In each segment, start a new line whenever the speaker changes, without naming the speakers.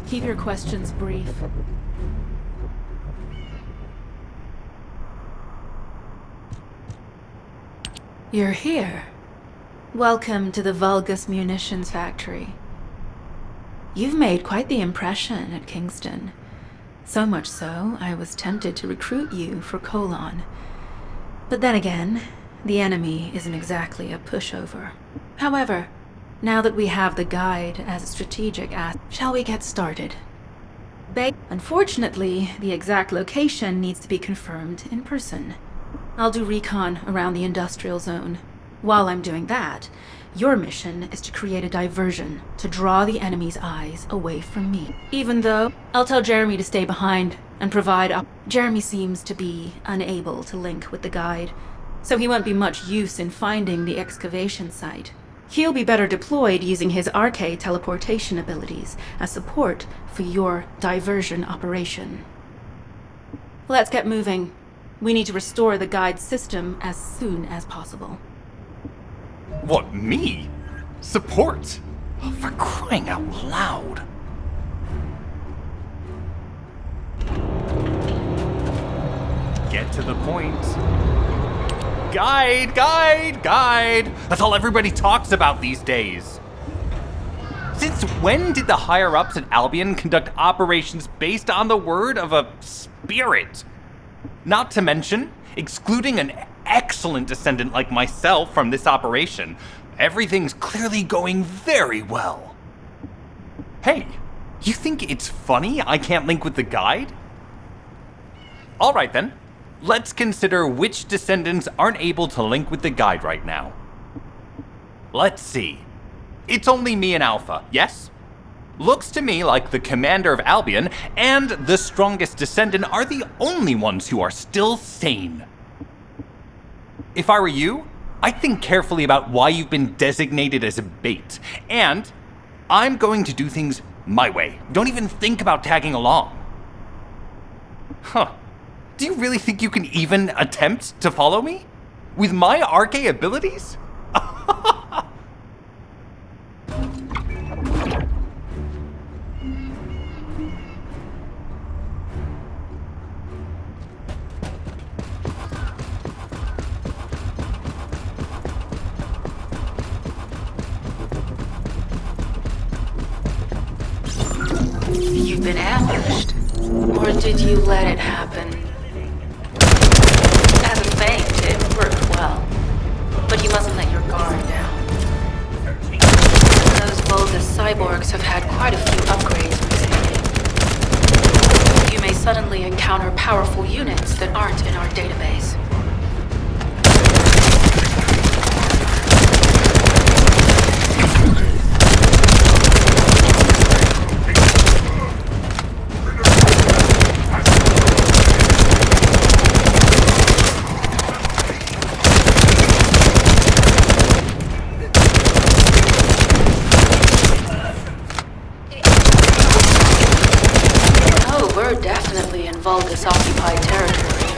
Keep your questions brief. You're here. Welcome to the Vulgus Munitions Factory. You've made quite the impression at Kingston. So much so, I was tempted to recruit you for Colon. But then again, the enemy isn't exactly a pushover. However, now that we have the guide as a strategic asset, shall we get started? Unfortunately, the exact location needs to be confirmed in person. I'll do recon around the industrial zone. While I'm doing that, your mission is to create a diversion to draw the enemy's eyes away from me. Even though I'll tell Jeremy to stay behind and provide up. Jeremy seems to be unable to link with the guide, so he won't be much use in finding the excavation site. He'll be better deployed using his RK teleportation abilities as support for your diversion operation. Let's get moving. We need to restore the guide system as soon as possible.
What, me? Support? Oh, for crying out loud. Get to the point. Guide! That's all everybody talks about these days. Since when did the higher-ups at Albion conduct operations based on the word of a spirit? Not to mention, excluding an excellent descendant like myself from this operation, everything's clearly going very well. Hey, you think it's funny I can't link with the guide? Alright then, let's consider which descendants aren't able to link with the guide right now. Let's see. It's only me and Alpha, yes? Looks to me like the commander of Albion and the strongest descendant are the only ones who are still sane. If I were you, I'd think carefully about why you've been designated as a bait, and I'm going to do things my way. Don't even think about tagging along. Huh. Do you really think you can even attempt to follow me? With my RK abilities?
You've been ambushed. Or did you let it happen? As a feint, it worked well. But you mustn't let your guard down. Those Vulgus cyborgs have had quite a few upgrades recently. You may suddenly encounter powerful units that aren't in our database. We're definitely in Vulgus occupied territory.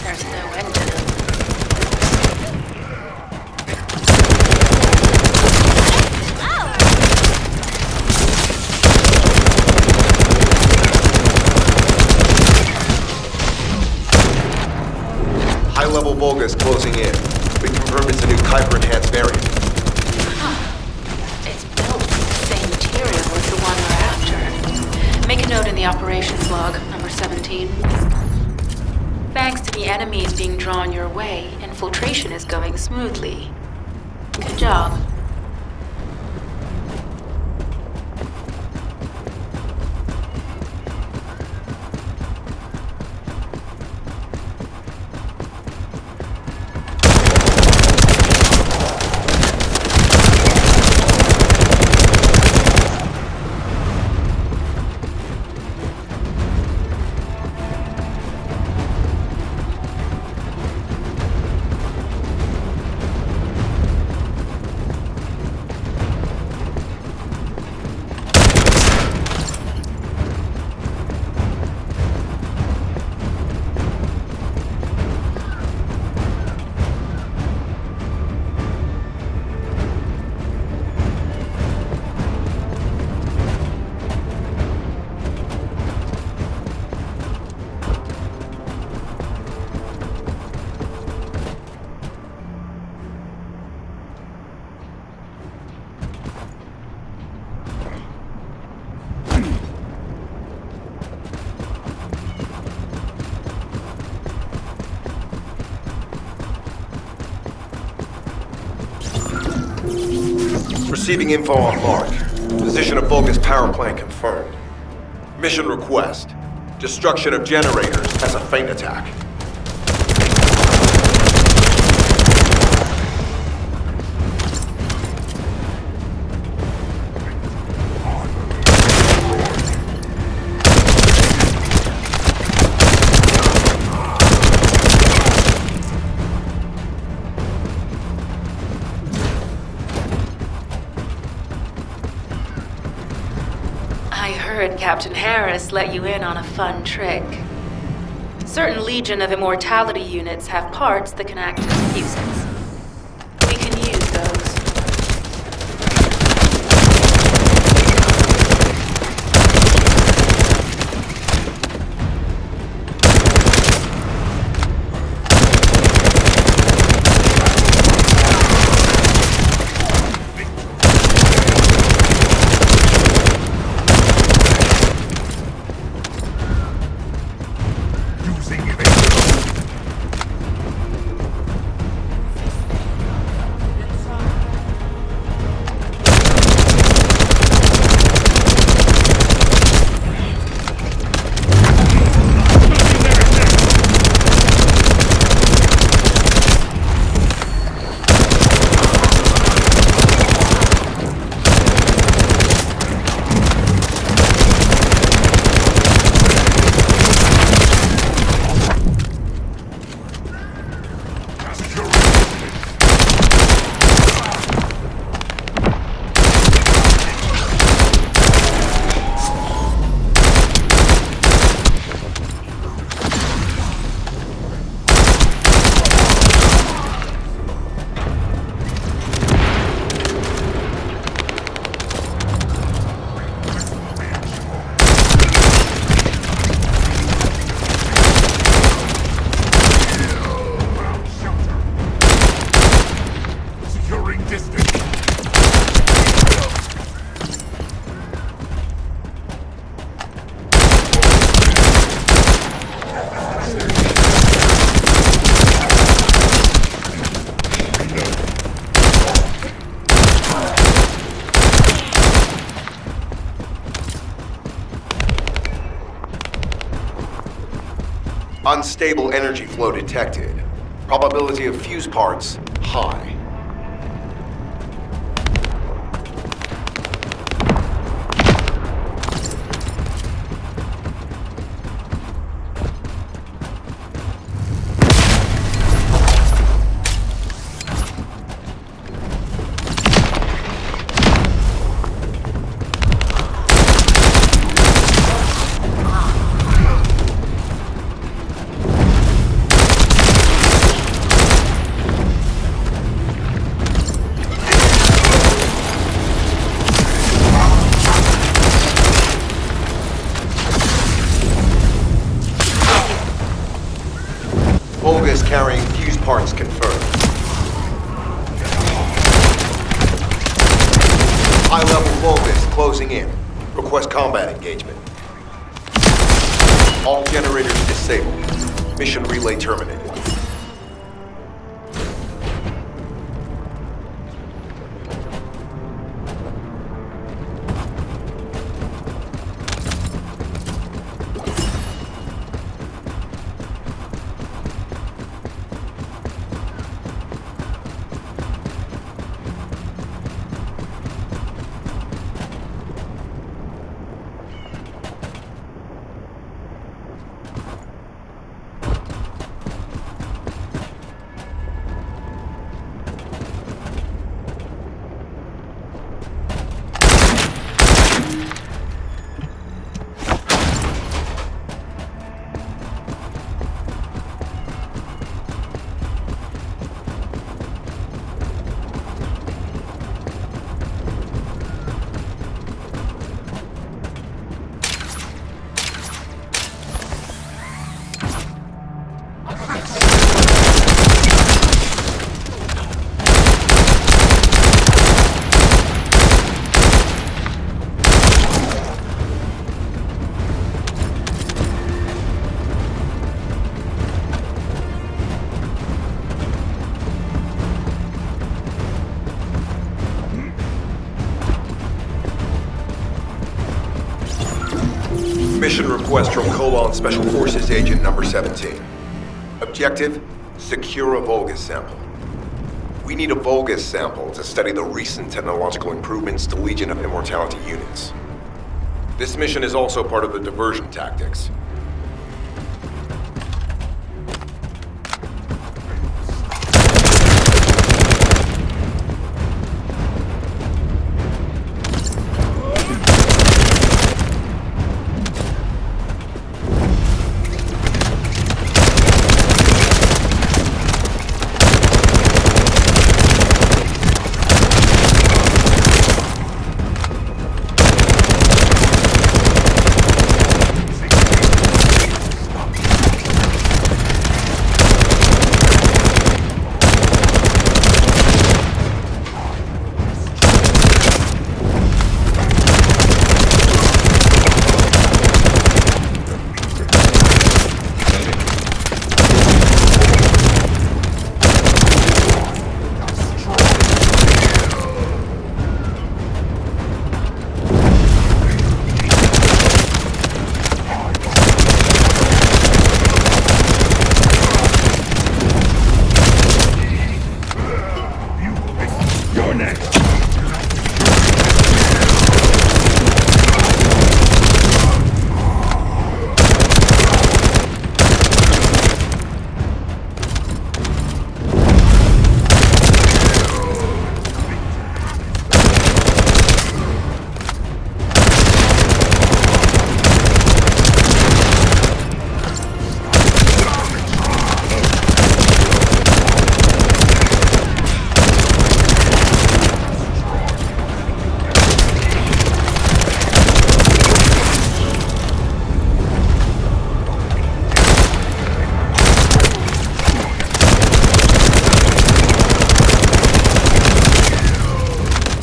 There's no end to them.
High-level Vulgus closing in. We confirmed it's a new Kuiper-enhanced variant.
It's built from the same material as the one we're after. Make a note in the operations log, number 17. Thanks to the enemies being drawn your way, infiltration is going smoothly. Good job.
Receiving info on mark. Position of Vulgus power plant confirmed. Mission request. Destruction of generators as a feint attack.
I heard Captain Harris let you in on a fun trick. Certain Legion of Immortality units have parts that can act as fuses. We can use those.
Unstable energy flow detected. Probability of fuse parts, high. Vulgus carrying fuse parts confirmed. High-level Vulgus closing in. Request combat engagement. All generators disabled. Mission relay terminated. Mission request from Colon Special Forces Agent number 17. Objective, secure a Vulgus sample. We need a Vulgus sample to study the recent technological improvements to Legion of Immortality units. This mission is also part of the diversion tactics.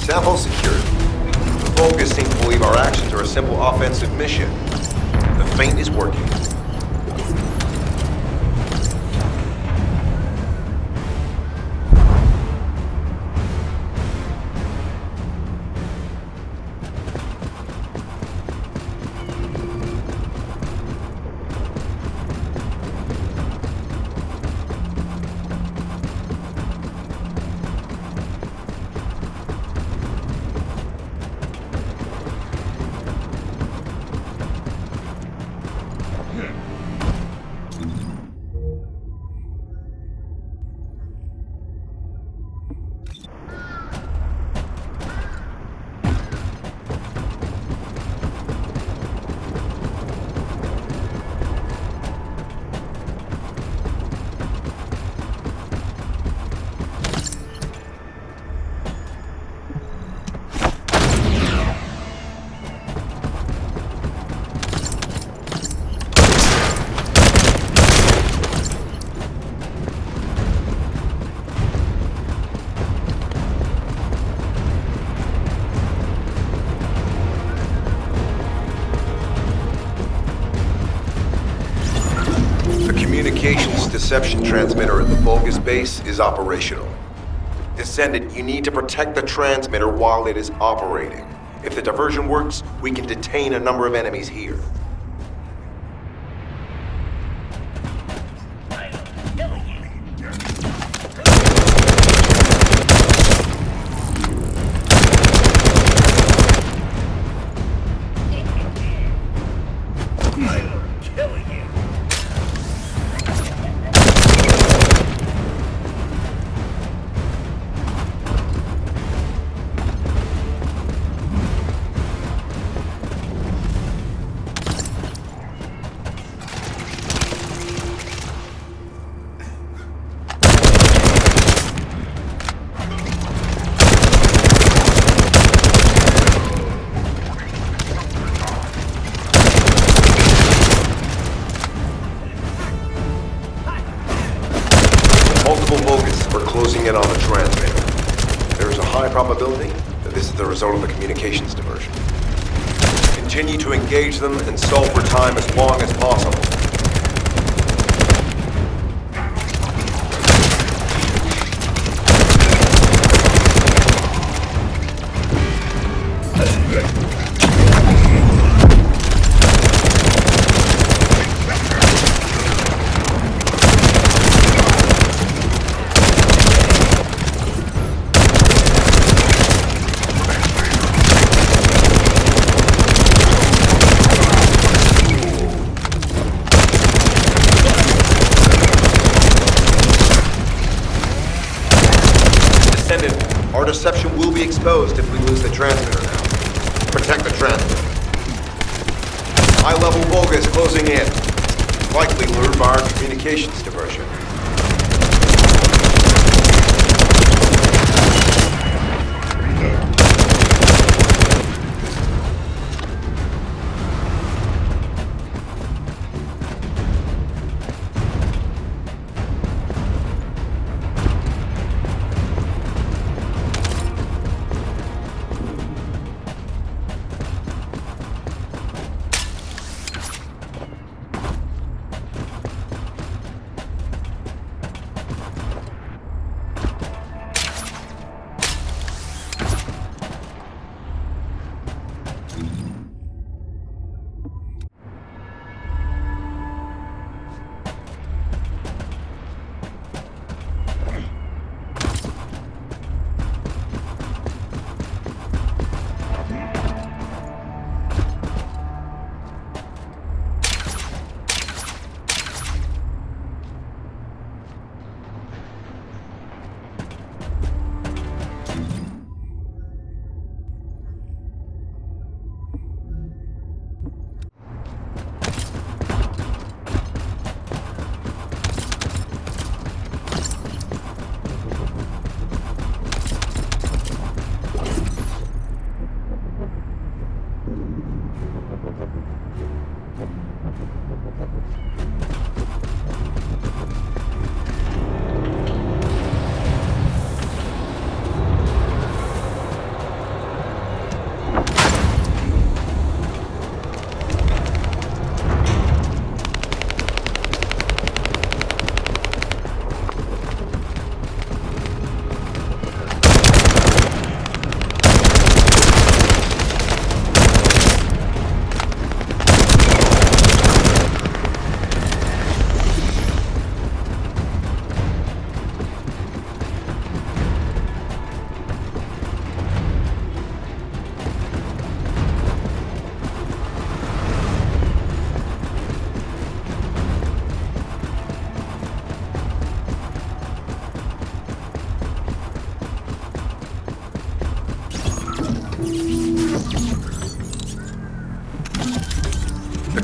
Sample secured. The Vulgus seem to believe our actions are a simple offensive mission. The feint is working. Communications deception transmitter at the Vulgus base is operational. Descendant, you need to protect the transmitter while it is operating. If the diversion works, we can detain a number of enemies here. Multiple Vulgus are closing in on the transmitter. There is a high probability that this is the result of the communications diversion. Continue to engage them and stall for time as long as possible. our deception will be exposed if we lose the transmitter now. Protect the transmitter. High-level Vulgus closing in. Likely lured by our communications diversion.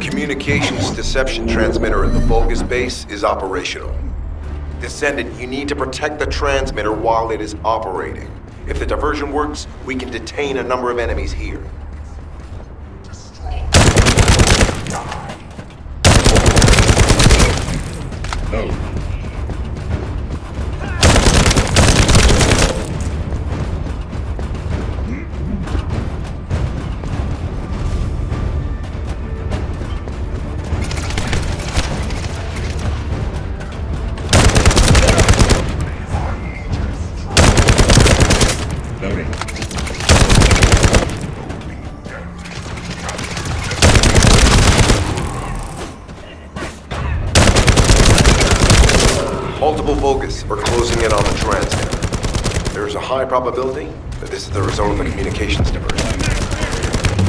Communications deception transmitter at the Vulgus base is operational. Descendant, you need to protect the transmitter while it is operating. If the diversion works, we can detain a number of enemies here.
No.
Multiple Vulgus are closing in on the transmitter. There is a high probability that this is the result of a communications diversion.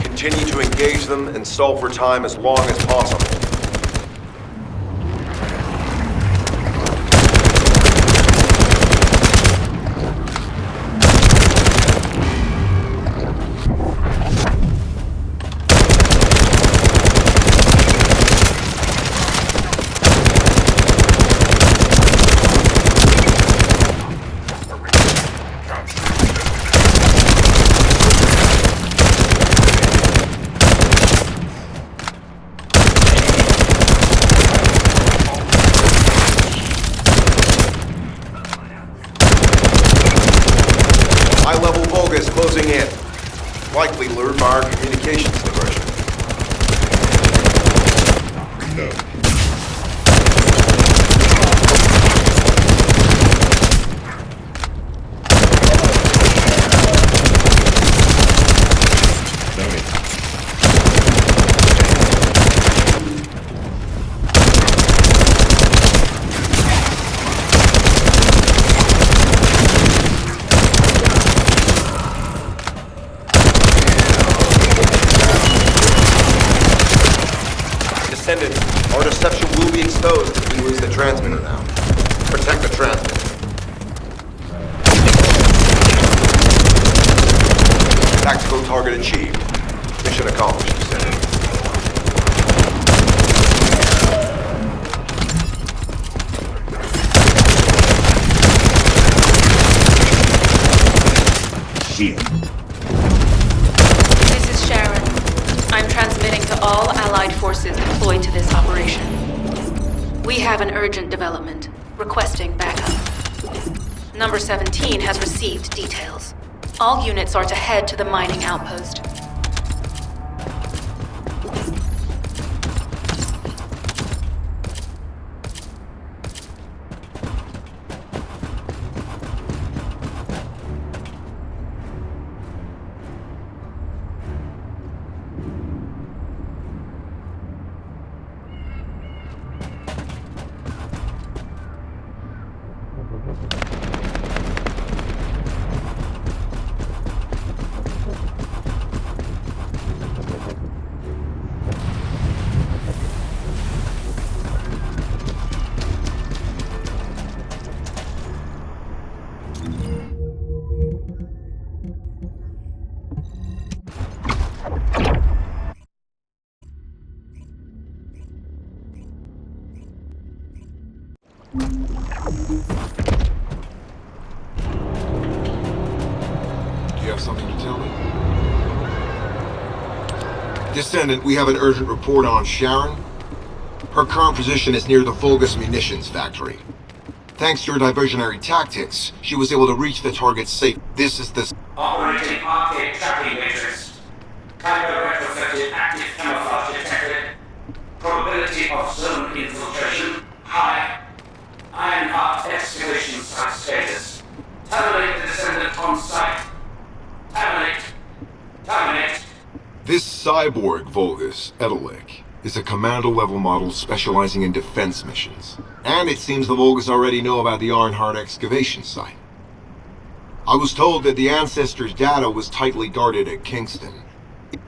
Continue to engage them and stall for time as long as possible. High-level Vulgus closing in. Likely lured by our communications diversion.
No.
Descendant, our deception will be exposed if we lose the transmitter now. Protect the transmitter. Target achieved. Mission accomplished, Descendant.
Shit.
This is Sharon. I'm transmitting to all Allied forces deployed to this operation. We have an urgent development, requesting backup. Number 17 has received details. All units are to head to the mining outpost.
Do you have something to tell me? Descendant, we have an urgent report on Sharon. Her current position is near the Vulgus munitions factory. Thanks to your diversionary tactics, she was able to reach the target safe. This is the...
Operating arcade tracking matrix. Kyber retrofitted active camouflage detected. Probability of zone infiltration high. Ironheart excavation site status. Terminate the Descendant on site. Terminate. Terminate.
This cyborg Vulgus, Edelek, is a commando-level model specializing in defense missions. And it seems the Vulgus already know about the Ironheart excavation site. I was told that the Ancestors' data was tightly guarded at Kingston.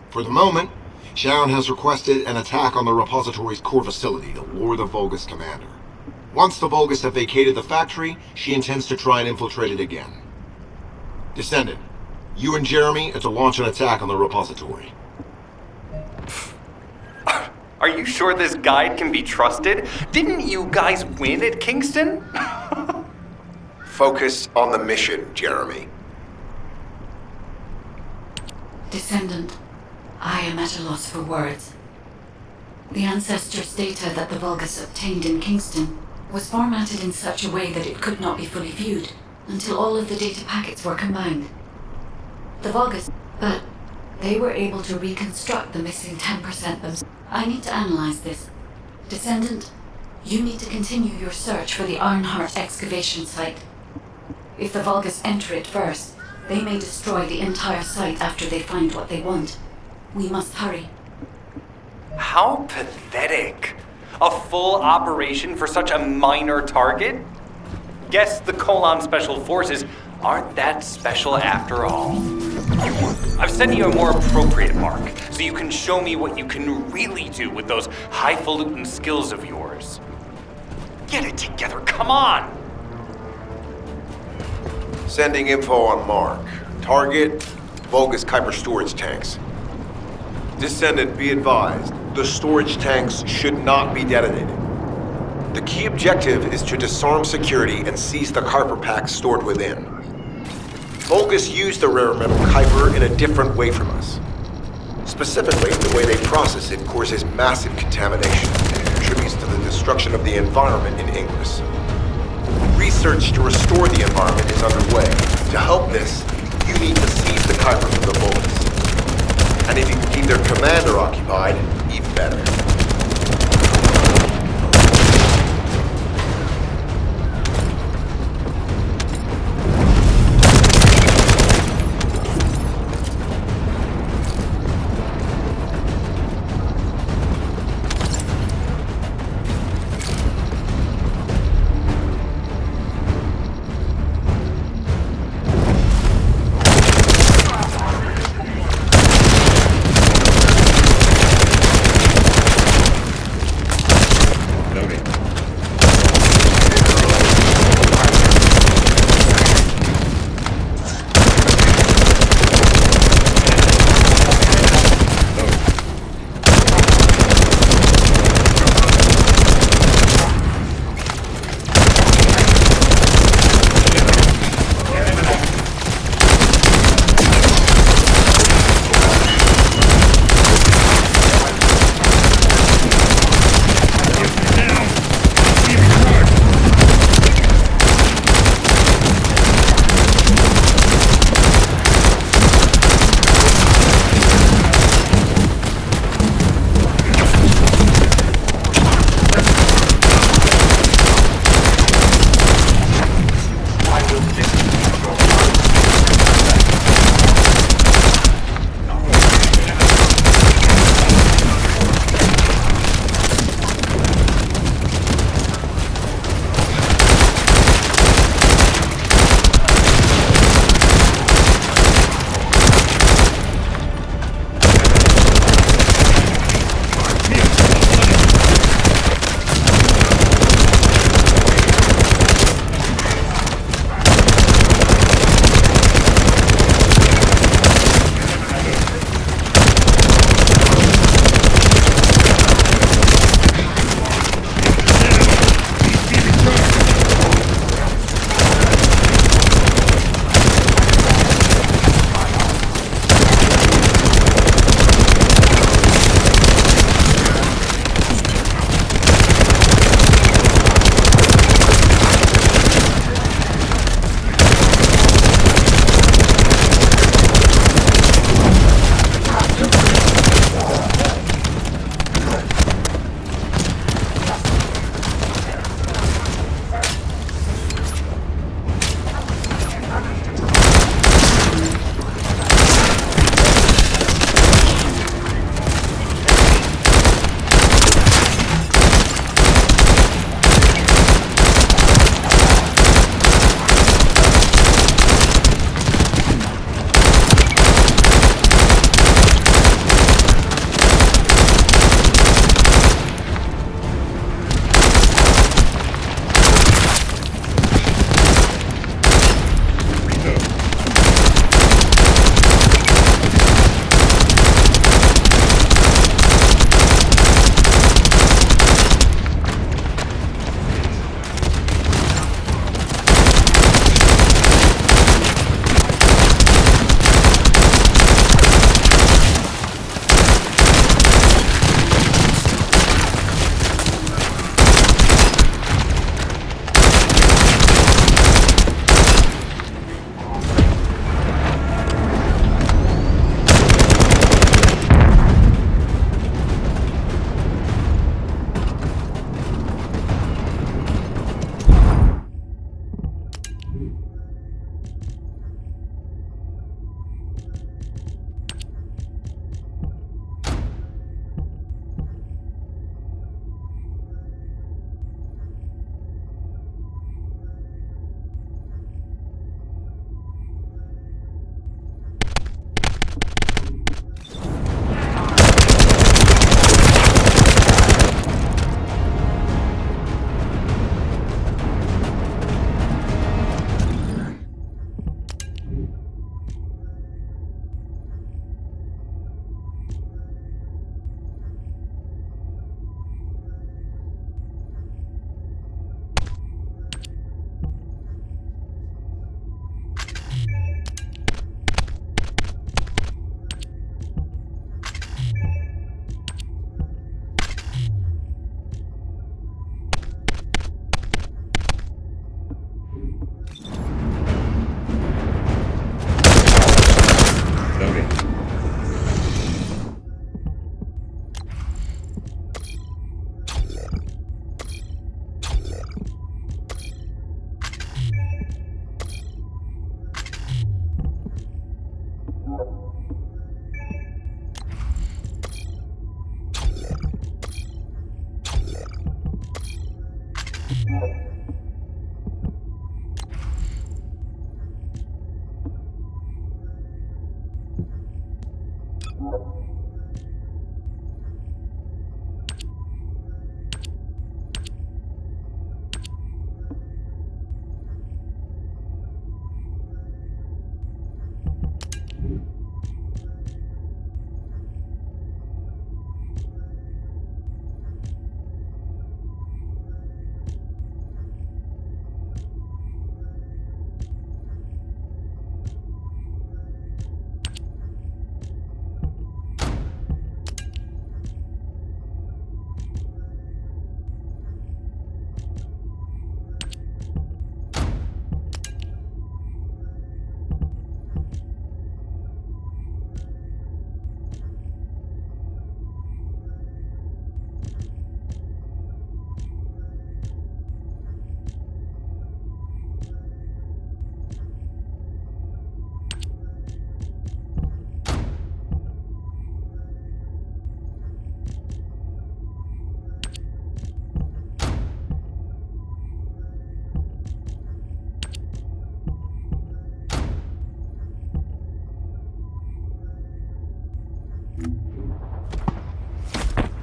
For the moment, Sharon has requested an attack on the repository's core facility to lure the Vulgus commander. Once the Vulgus have vacated the factory, she intends to try and infiltrate it again. Descendant, you and Jeremy are to launch an attack on the repository.
Are you sure this guide can be trusted? Didn't you guys win at Kingston?
Focus on the mission, Jeremy.
Descendant, I am at a loss for words. The Ancestors' data that the Vulgus obtained in Kingston was formatted in such a way that it could not be fully viewed until all of the data packets were combined. The Vulgus, but they were able to reconstruct the missing 10% themselves. I need to analyze this. Descendant, you need to continue your search for the Ironheart excavation site. If the Vulgus enter it first, they may destroy the entire site after they find what they want. We must hurry.
How pathetic. A full operation for such a minor target? Guess the Colon Special Forces aren't that special after all. I've sent you a more appropriate mark, so you can show me what you can really do with those highfalutin skills of yours. Get it together, come on!
Sending info on Mark. Target, Vulgus Kuiper storage tanks. Descendant, be advised, the storage tanks should not be detonated. The key objective is to disarm security and seize the Kuiper packs stored within. Vulgus used the rare metal Kuiper in a different way from us. Specifically, the way they process it causes massive contamination and contributes to the destruction of the environment in Ingress. Research to restore the environment is underway. To help this, you need to seize the Kuiper from the Vulgus. And if you can keep their commander occupied, even better.
Noted.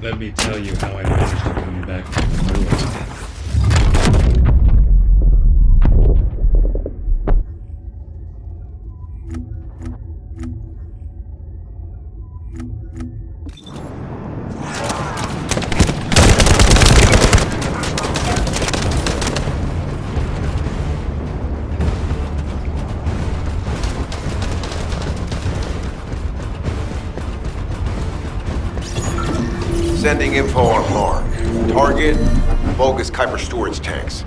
Let me tell you how I managed to bring you back from the ruins.
Sending info on Mark. Target, Vulgus Kuiper storage tanks.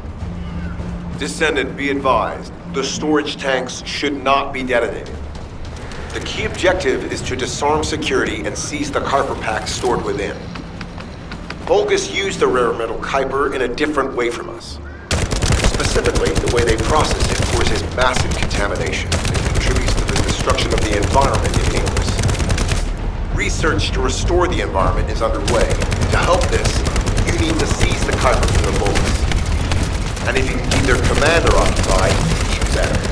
Descendant, be advised, the storage tanks should not be detonated. The key objective is to disarm security and seize the Kuiper packs stored within. Vulgus used the rare metal Kuiper in a different way from us. Specifically, the way they process it causes massive contamination and contributes to the destruction of the environment in English. Research to restore the environment is underway. To help this, you need to seize the Kuiper from the Vulgus. And if you can keep their commander occupied, even better.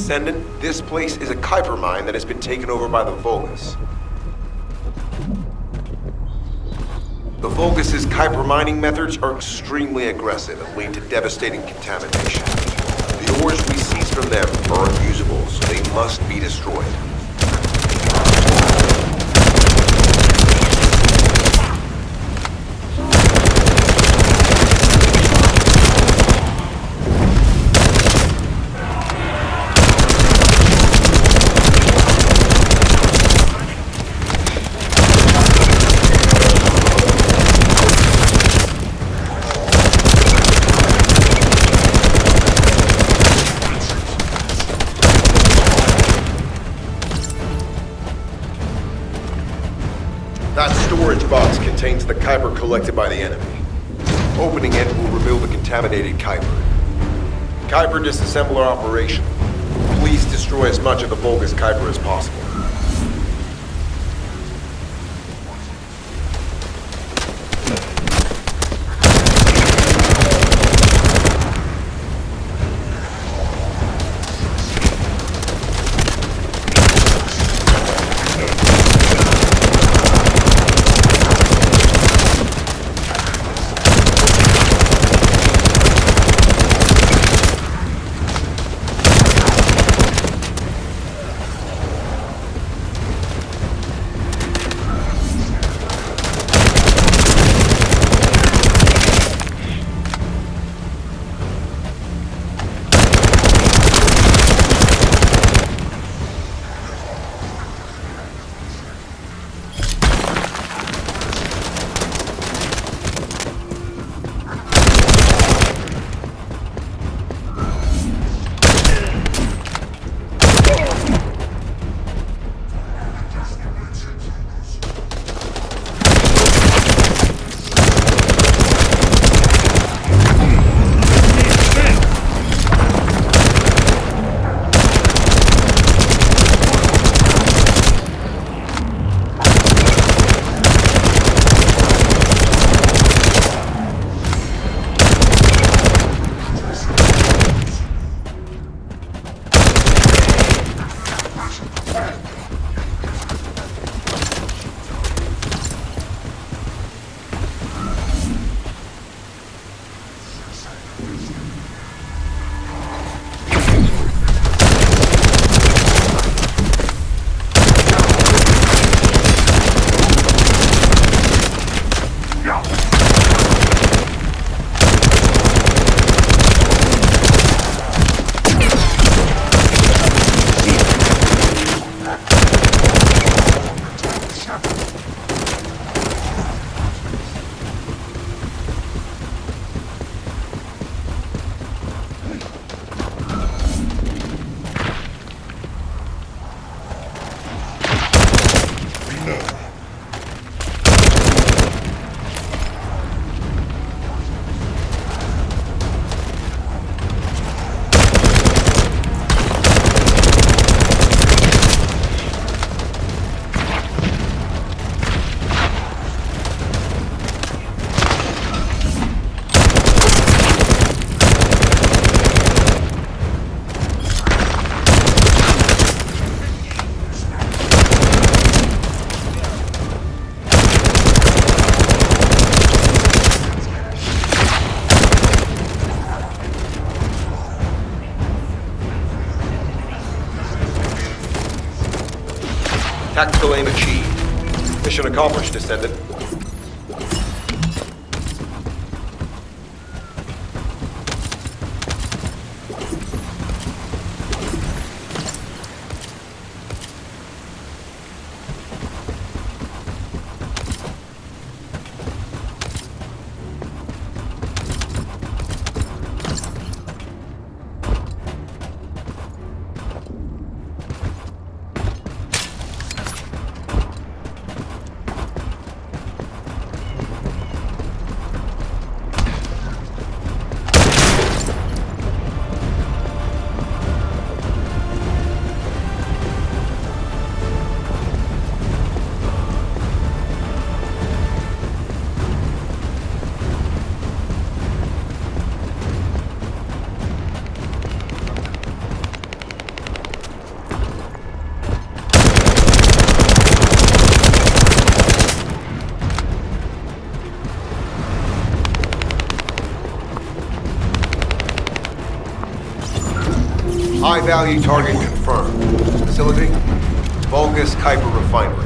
Descendant, this place is a Kuiper mine that has been taken over by the Vulgus. The Vulgus' Kuiper mining methods are extremely aggressive and lead to devastating contamination. The ores we seize from them are unusable, so they must be destroyed. That storage box contains the Kuiper collected by the enemy. Opening it will reveal the contaminated Kuiper. Kuiper disassembler operation. Please destroy as much of the Vulgus Kuiper as possible. Tactical aim achieved. Mission accomplished, Descendant. High-value target confirmed. Facility? Vulgus Kuiper Refinery.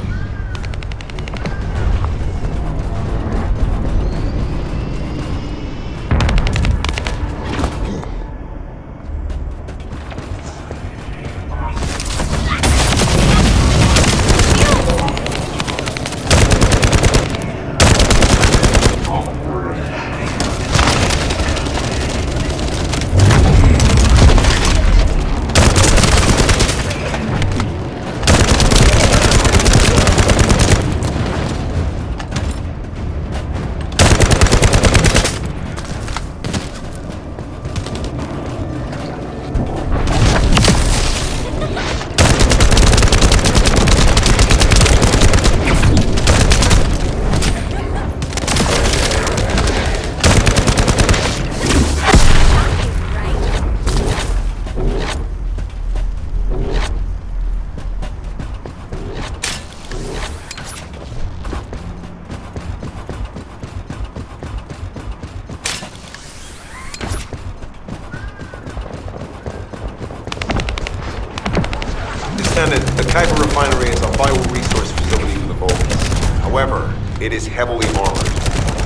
Descendant, the Kuiper Refinery is a vital resource facility for the Vulgus. However, it is heavily armored.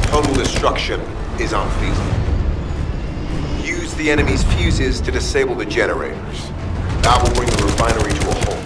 Total destruction is unfeasible. Use the enemy's fuses to disable the generators. That will bring the refinery to a halt.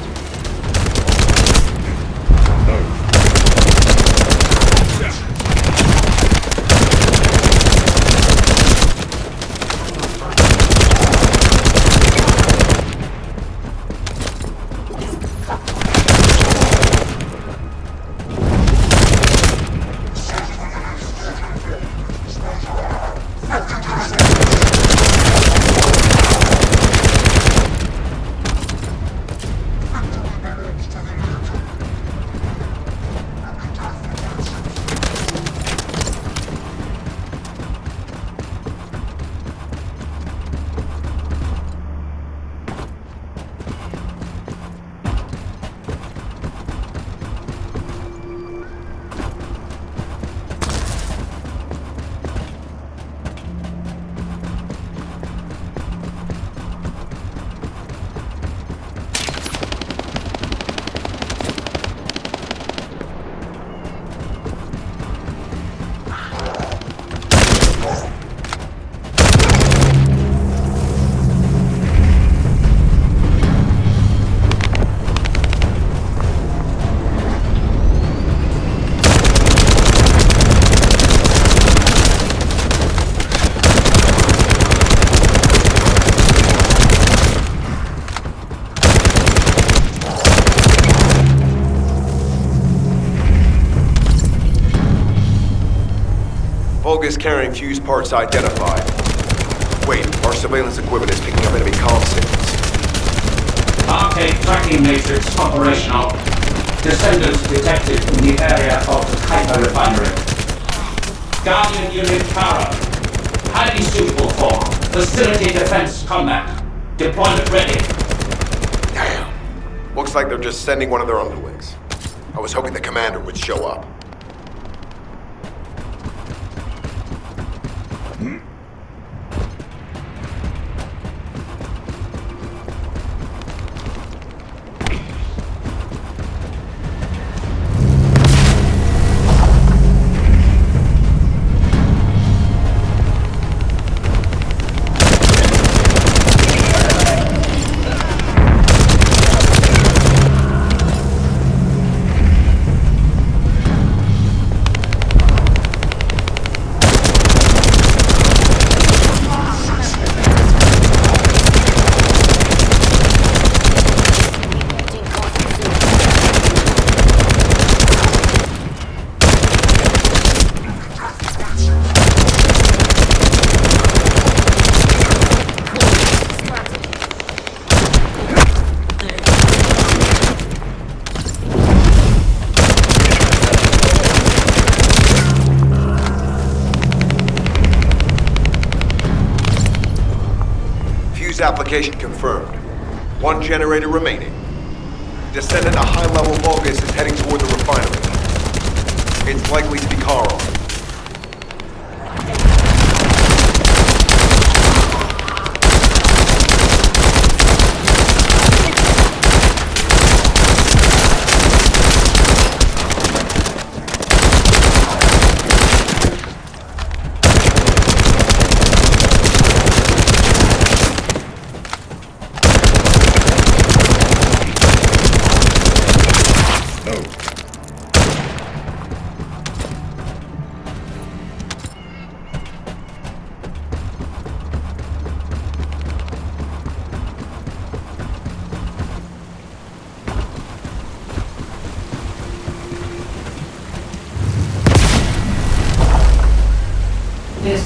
Vulgus carrying fuse parts identified. Wait, our surveillance equipment is picking up enemy comm signals.
Arcade tracking matrix operational. Descendants detected in the area of the Kuiper Refinery. Guardian unit power. Highly suitable for facility defense combat. Deployment ready.
Damn. Looks like they're just sending one of their underlings. I was hoping the commander would show up. Application confirmed. One generator remaining. Descendant, a high-level Vulgus is heading toward the refinery. It's likely to be Carl.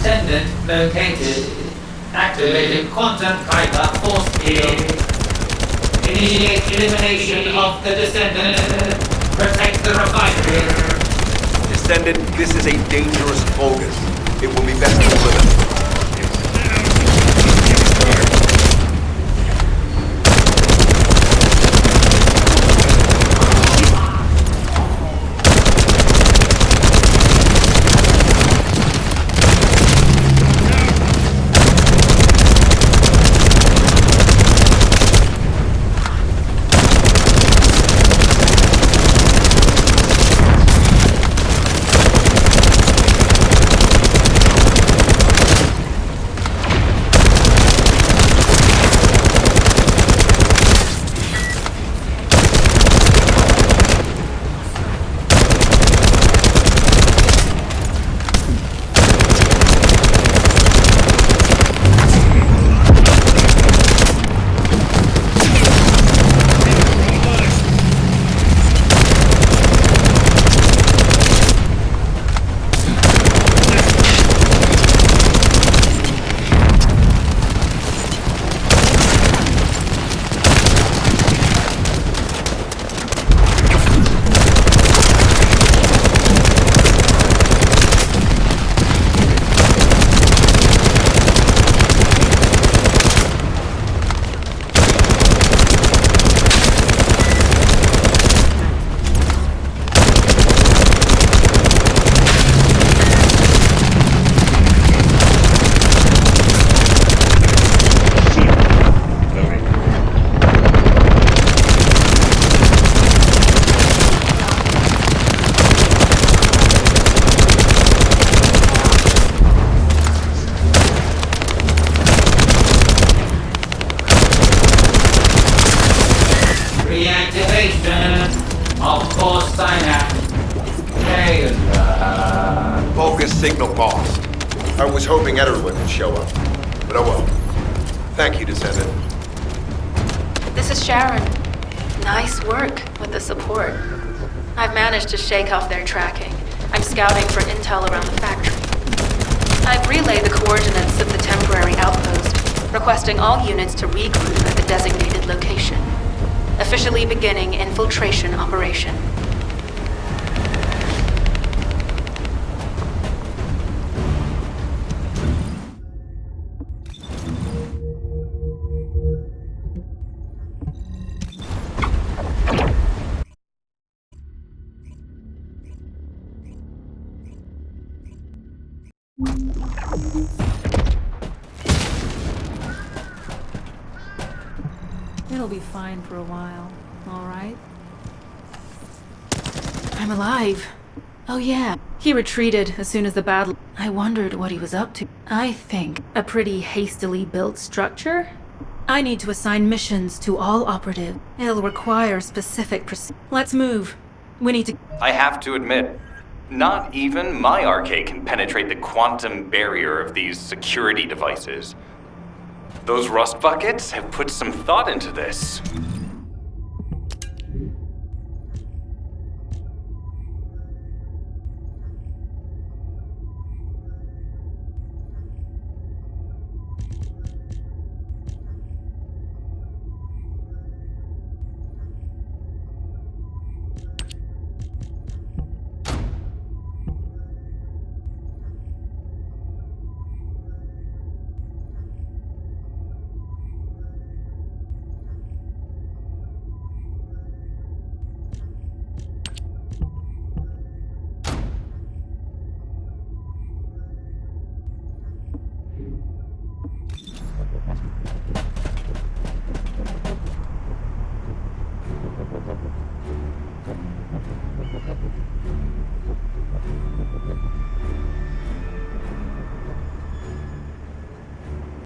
Descendant located. Activated quantum Kuiper force field. Initiate elimination of the Descendant. Protect the refinery.
Descendant, this is a dangerous Vulgus. It will be best to eliminate. Signal lost. I was hoping Ederlin would show up. But oh well. Thank you, Descendant.
This is Sharon. Nice work with the support. I've managed to shake off their tracking. I'm scouting for intel around the factory. I've relayed the coordinates of the temporary outpost, requesting all units to regroup at the designated location. Officially beginning infiltration operation. It'll be fine for a while, all right? I'm alive. Oh yeah, he retreated as soon as the battle. I wondered what he was up to. I think a pretty hastily built structure? I need to assign missions to all operatives. It'll require specific Let's move. We need to...
I have to admit, not even my RK can penetrate the quantum barrier of these security devices. Those rust buckets have put some thought into this.